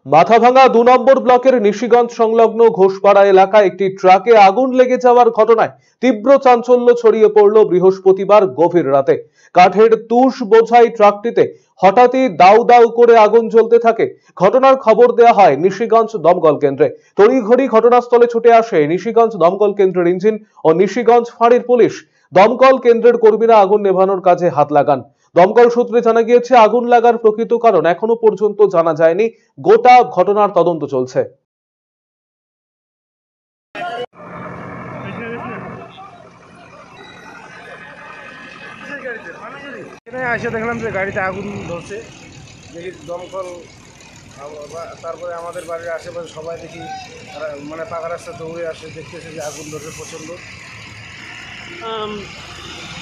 মাথাভাঙা ২ নম্বর ব্লকের নিশিগঞ্জ সংলগ্ন ঘোষপাড়া এলাকায় একটি ট্রাকে আগুন লেগে যাওয়ার ঘটনায় তীব্র চাঞ্চল্য ছড়িয়ে পড়ল বৃহস্পতিবার গভীর রাতে। কাঠের তুষ বোঝাই ট্রাকটিতে হঠাৎই দাউ দাউ করে আগুন জ্বলতে থাকে। ঘটনার খবর দেওয়া হয় নিশিগঞ্জ দমকল কেন্দ্রে। তড়িঘড়ি ঘটনাস্থলে ছুটে আসে নিশিগঞ্জ দমকল কেন্দ্রের ইঞ্জিন ও নিশিগঞ্জ ফাঁড়ির পুলিশ। দমকল কেন্দ্রের কর্মীরা আগুন নেভানোর কাজে হাত লাগান। দমকল সূত্রে জানা গিয়েছে, আগুন লাগার প্রকৃত কারণ এখনো পর্যন্ত জানা যায়নি। গোটা ঘটনার তদন্ত চলছে। এসে দেখলাম যে গাড়িতে আগুন ধরছে, দেখি দমকল, তারপরে আমাদের বাড়ির আশেপাশে সবাই দেখি মানে পাকা রাস্তা দৌড়ে আসে, দেখতেছে যে আগুন ধরছে প্রচণ্ড।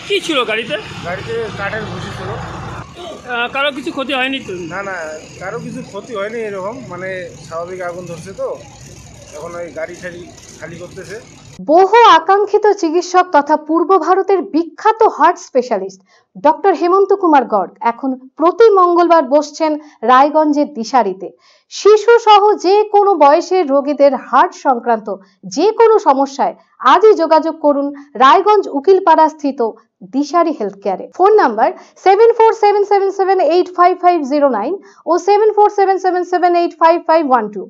কি ছিল গাড়িতে? গাড়িতে কাঠের ভুসি ছিল। কারো কিছু ক্ষতি হয়নি তো? না না, কারো কিছু ক্ষতি হয়নি, এরকম মানে স্বাভাবিক আগুন ধরছে, তো এখন ওই গাড়ি খালি করতেছে। বহু আকাঙ্ক্ষিত চিকিৎসক তথা পূর্ব ভারতের বিখ্যাত হার্ট স্পেশালিস্ট ডক্টর হেমন্ত কুমার গর্গ এখন প্রতি মঙ্গলবার বসছেন রায়গঞ্জের দিশারিতে। শিশু সহ যে কোনো বয়সের রোগীদের হার্ট সংক্রান্ত যে কোনো সমস্যায় আজই যোগাযোগ করুন রায়গঞ্জ উকিলপাড়া স্থিত দিশারি হেলথ কেয়ারে। ফোন নাম্বার 7477785509 ও 7477785512।